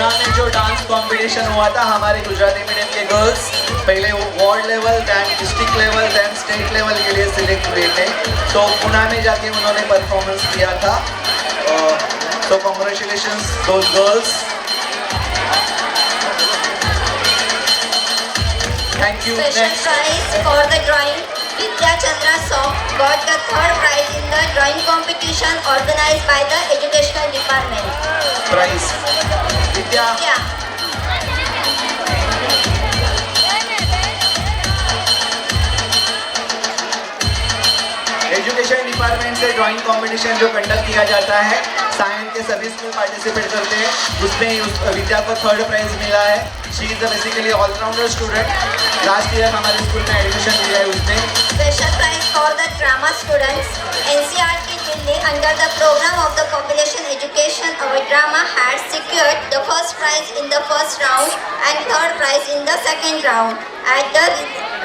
C: में जो डांस कंपटीशन हुआ था हमारे गुजराती मीडियम के गर्ल्स पहले ward level then district level then state level के लिए सिलेक्ट हुए थे. तो पुणे में जाके उन्होंने परफॉर्मेंस किया था. तो congratulations those girls. Thank you.
K: Special prize for the drawing. Vidya Chandra Saw got the third prize in the drawing competition organized by the educational department.
C: Prize Vidya. Education department से ड्राइंग कंपटीशन जो conduct किया जाता है, science के सभी school participate करते हैं. उसमें विद्या को थर्ड प्राइज मिला है. She is basically allrounder student. Last year हमारे स्कूल में एडमिशन लिया है उसने.
K: Special prize for the drama students. NCERT Delhi under the program of the population education, our drama had secured the first prize in the first round and third prize in the second round. At the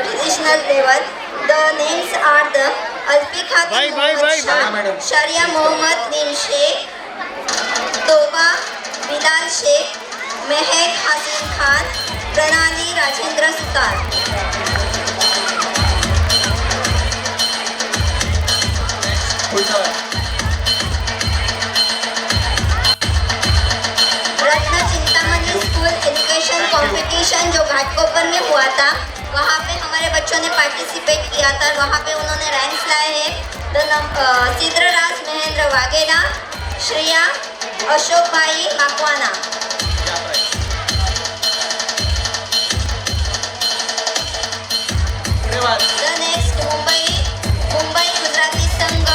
K: regional level, the names are the Alfi Khatun Mohammad Shah, Sharia Mohammad Nim Sheikh, Toba Bilal Sheikh, Mehek Hasim Khan, Pranali Rajendra Sutar. Ratna Chintamani school education competition जो घाटकोपर में हुआ था, वहाँ पे हमारे बच्चों ने participate किया था. वहाँ पे उन्होंने रैंक्स लाए हैं. सिद्रराज महेंद्र वाघेला, श्रेया अशोक भाई माकवाना. The next मुंबई गुजराती संघ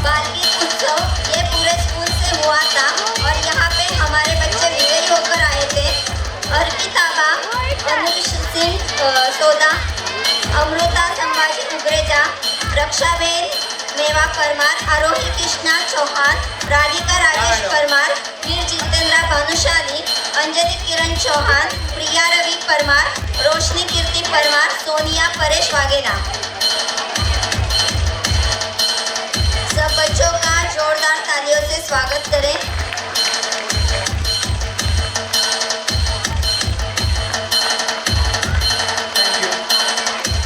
K: बालगीत उत्सव, ये पूरे स्कूल से हुआ था और यहाँ पे हमारे बच्चे विजयी होकर आए थे. अर्पिता बा, अनुष सिंह सोदा, अमृता संभाजी उग्रेजा, रक्षाबेन मेवा परमार, आरोही कृष्णा चौहान, राधिका राजेश परमार, वीर जितेंद्र भानुशाली, अंजलि किरण चौहान, प्रिया रवि परमार, रोशनी कीर्ति परमार, सोनिया परेश वाघेला। सब बच्चों का जोरदार तालियों से स्वागत करें।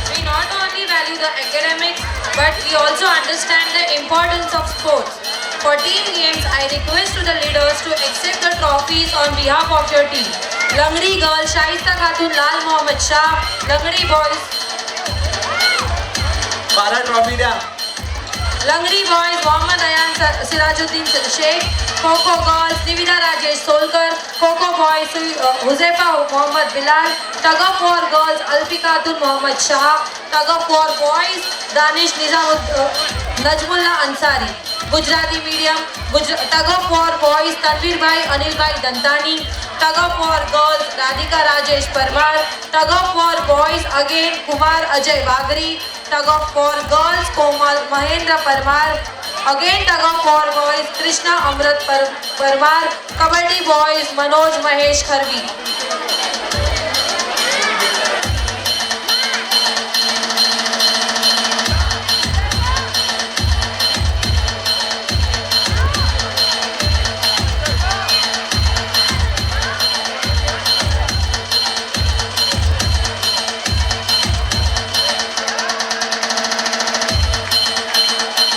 J: We not only value the academics, but we also understand the importance of sports. For team games, I request to the leaders to accept the trophies on behalf of your team. Langri girls, Shaista Khatun, Lal Mohammad Shah. Langri boys,
C: 12 trophy द्या.
J: Langri boys, Mohammad Ayan Sirajuddin Sheikh. Kho-Kho girls, Nivida Rajesh Solkar. Kho-Kho boys, Huzaifa Mohammad Bilal. Tug of war girls, Alfi Khatun Mohammad Shah. Tug of war boys, Danish Najmullah Ansari. Gujarati medium, tug of war boys, Tanvir Bhai, Anil Bhai Dantani. Tug of war girls, Radhika Rajesh Parmar. Tug of war boys, again Kumar Ajay Bagri. Tug of war girls, Komal Mahendra Parmar. Again tug of war boys, Krishna Amrit Parmar. Kabaddi boys, Manoj Mahesh Kharvi.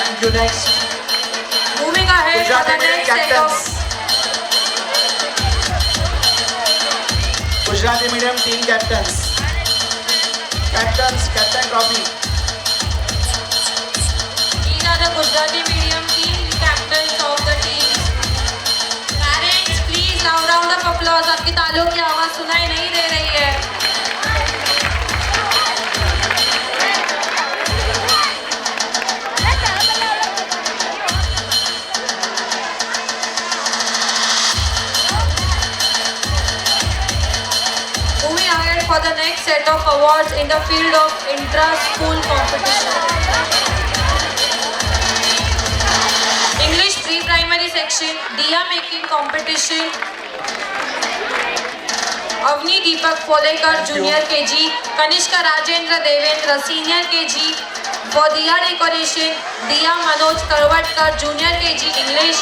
C: Thank you. Next,
J: Moving ahead for the
C: Gujarati medium
J: next set of
C: captains. Gujarati medium team captains. Captain trophy.
J: These are the Gujarati medium team captains of the teams. Parents, please loud round of applause. आपकी तालियों की आवाज सुनाई नहीं दे रही है. Moving ahead for the next set of awards in the field of intra-school competition. English pre-primary section, diya making competition. Avni Deepak Folekar Junior KG, Kanishka Rajendra Devendra Senior KG. For diya decoration, Diya Manoj Karwatkar Junior KG English.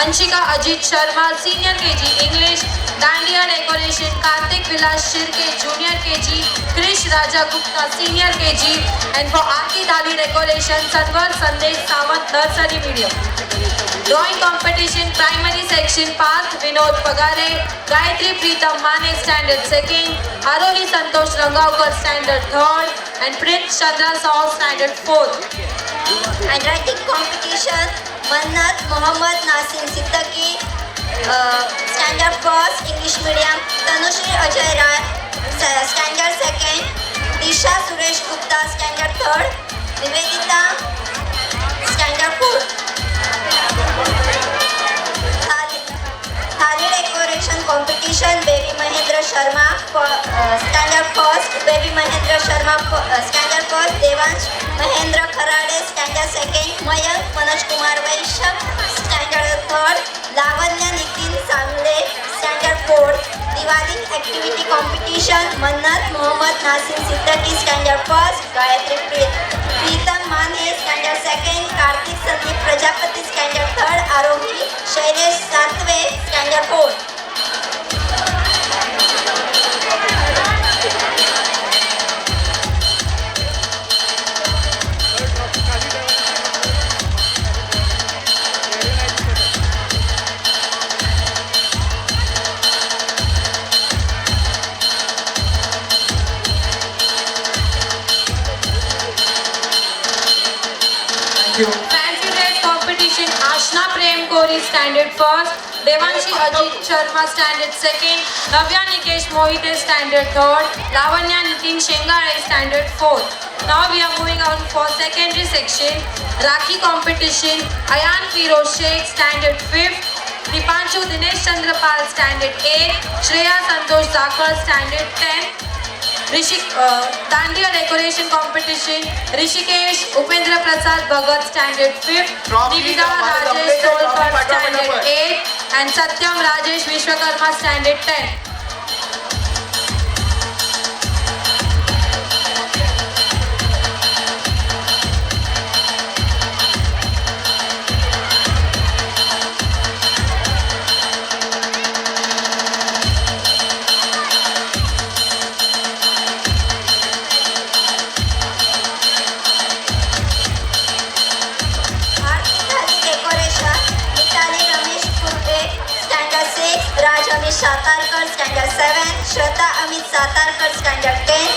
J: Anshika Ajit Sharma Senior KG English. Dandiya decoration, Kartik Vilas Shirke Junior KG. Krish Raja Gupta Senior KG. And for Aarti Dali decoration, Sanvar Sandesh Sawant Nursery Medium. Drawing competition, primary section, Parth Vinod Pagare, Gayatri Preetam Mane standard 2nd, Arohi Santosh Rangaukar standard 3rd, and Prince Chandra Saul standard 4th.
K: Handwriting competition, Mannat Mohammad Nasim Siddiqui, standard 1st, English medium, Tanushri Ajay Rai, standard 2nd, Disha Suresh Gupta, standard 3rd, Nivedita, standard 4th. Thali decoration competition, Baby Mahendra Sharma, standard 1st, Baby Mahendra Sharma, standard 1st, Devansh Mahendra Kharade, standard 2nd, Mayank Manoj Kumar Vaishya, standard 3rd, Lavanya Nitin Samle, standard 4th. Diwali activity competition, Mannat Mohammad Nasim Siddiqui, standard 1st, Gayatri Preetam Mane, standard 2nd, Kartik Sandeep Prajapati, standard 3rd, Arohi Shailesh Satve, standard 4th.
J: Fancy dress competition, Ashna Prem Kori standard 1st, Devanshi Ajit Sharma standard 2nd, Navya Nikesh Mohite standard 3rd, Lavanya Nitin Shengare standard 4th. Now we are moving on for secondary section, Rakhi competition, Ayan Firoz Sheikh standard 5th, Deepanshu Dinesh Chandrapal standard 8, Shreya Santosh Jakhar standard 10, dandiya decoration competition Rishikesh Upendra Prasad Bhagat standard 5, Nivida Rajesh Solkar standard 8 and Satyam Rajesh Vishwakarma standard 10.
K: Aarti thali decoration Mitali Ramesh Kurbe standard 6, Raj Amit Satarkar standard 7, Shraddha Amit Satarkar standard 10,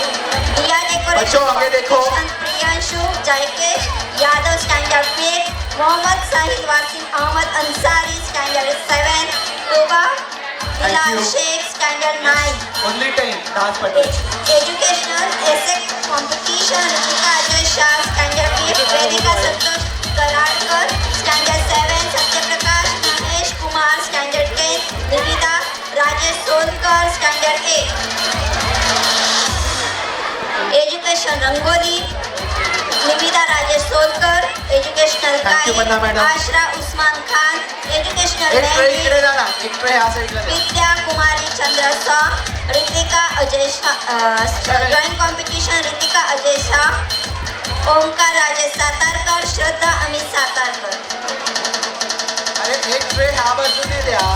K: diya
C: बच्चों, आगे देखो।
K: Decoration Priyanshu Jaikesh Yadav standard 8, Mohammad Sahil Wasim Ahmad Ansari standard 7, तोबा Bilal
C: you.
K: Sheikh standard 9.
C: Only 10. Dance pattern.
K: Educational asset competition Ritika Ajay Shah standard 8, Vedika Santosh Karadkar standard 7, Satyaprakash Mahesh Kumar standard 10, Nivida Rajesh Solkar standard 8. Education rangoli Nivida Rajesh Solkar, educational
C: Thank you, Manna madam.
K: Aashra Usman Khan, educational
C: एक tray इकडे जा ना, एक tray ह्या साईडला दे.
K: विद्या कुमारी चंद्र शाह, ऋतिका अजय शाह, ड्राइंग कॉम्पिटिशन ऋतिका अजय शाह, ओमकार राजेश सातारकर, श्रद्धा अमित सातारकर.
C: अरे एक ट्रे ह्या बाजूने द्या.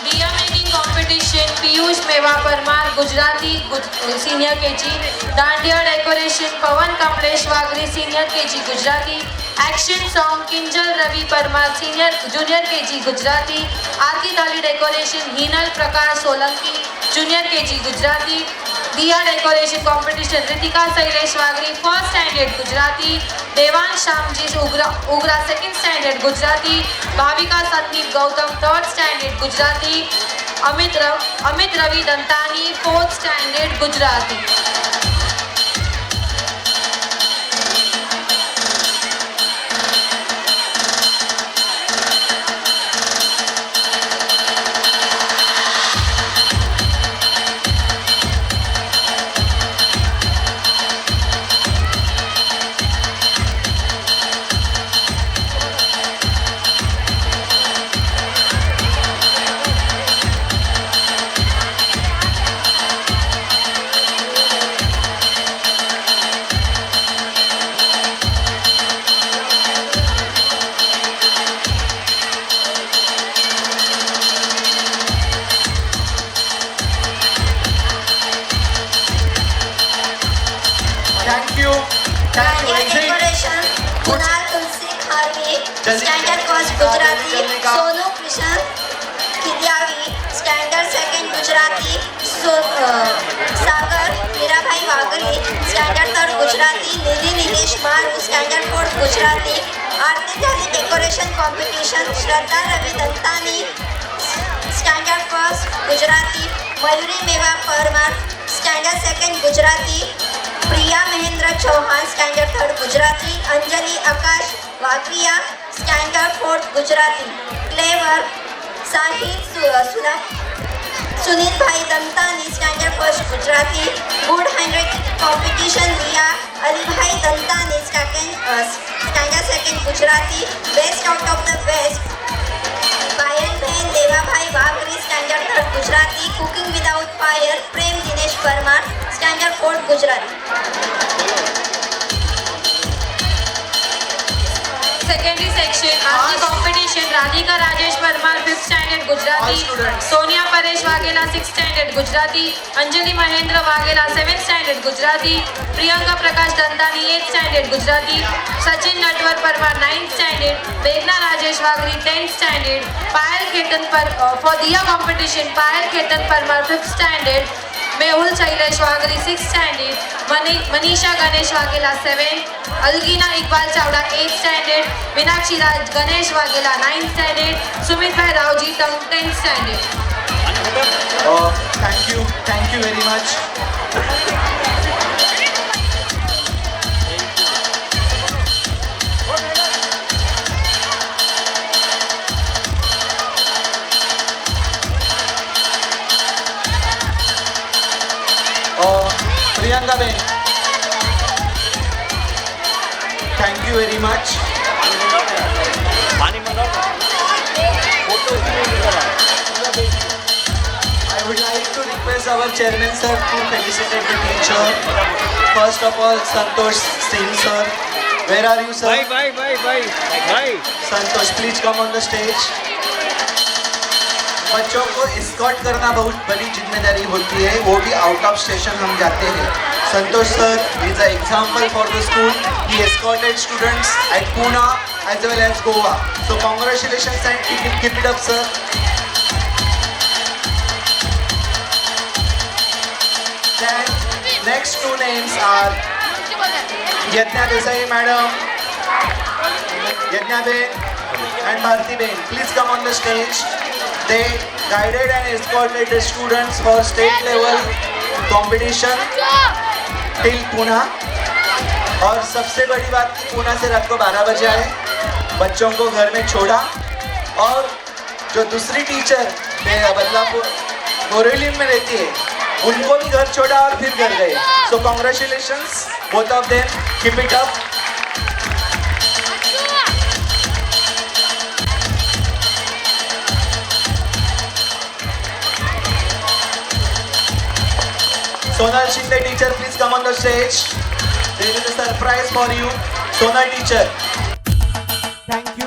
J: दिया making competition Piyush Mewa Parmar Gujarati senior KG, dandiya decoration Pawan Kamlesh Vagri senior KG Gujarati, action song Kinjal Ravi Parmar senior junior KG Gujarati, aarti thali decoration Hinal Prakash Solanki junior KG Gujarati, diya decoration competition Ritika Shailesh Vagri first standard Gujarati, Devan Shyamji Ugra second standard Gujarati, Bhavika Sandeep Gautam third standard Gujarati, Amit Ravi Dantani fourth standard Gujarati.
C: Thank you. Thank you.
K: Dandiya
C: Exit.
K: Decoration Kunal तुलसी खारवी
C: जल्दी
K: standard first
C: जल्दी
K: गुजराती,
C: जल्दी का.
K: Sonu Krishna Khidiyavi standard second Gujarati, Sagar Mirabhai Vagri standard third Gujarati, Nidhi Nilesh Maru standard fourth Gujarati, aarti thali decoration competition Shraddha Ravi Dantani standard first Gujarati, Mayuri Mewa Parmar standard second Gujarati, Priya Mahendra Chauhan standard third Gujarati, Anjali Akash Vagriya standard fourth Gujarati, clever Sahil Sunil bhai Dantani standard first Gujarati, good handwriting competition Riya Ali bhai Dantani standard second Gujarati, best out of the best Payal बहन Devabhai Vagri standard third Gujarati, cooking without fire Prem Dinesh Parmar standard fourth Gujarati.
J: Secondary section aarti competition Radhika Rajesh Parmar fifth standard Gujarati, Sonia Paresh Vaghela six standard Gujarati, Anjali Mahendra Vaghela seventh standard Gujarati, Priyanka Prakash Dantani eighth standard standard Gujarati, Sachin Natwar Parmar 9th standard, मेघना Rajesh Vagri 10th standard, Payal Khetan पर for diya competition Payal Khetan Parmar 5th standard, Mehul Shailesh Vagri 6th standard, Manisha Ganesh Vaghela 7th, Algina Iqbal Chavda 8th standard, Meenakshi Raj Ganesh Vaghela 9th standard, Sumit bhai Ravji 10th standard.
C: Thank you very much. Priyanka ben, thank you very much. I would like to request our chairman sir to felicitate the teacher. First of all, Santosh Singh sir. Where are you sir? Bye. Santosh, please come on the stage. बच्चों को escort करना बहुत बड़ी जिम्मेदारी होती है, वो भी आउट ऑफ स्टेशन हम जाते हैं। Santosh sir is a example for the school. He escorted students at Poona as well as Goa. So congratulations and keep it up sir. Then next two names are Yajna Desai madam, Yajna Ben and Bharti Ben. Please come on the stage. They guided and escorted the students for state level competition till Pune. और सबसे बड़ी बात कि पूना से रात को 12 बजे आए, बच्चों को घर में छोड़ा और जो दूसरी टीचर बदलापुर बोरेली में रहती है उनको भी घर छोड़ा और फिर घर गए। सो congratulations both of them, keep it up. Sonal Shinde teacher, please come on the stage. There is a surprise for you. Sonal teacher. Thank you.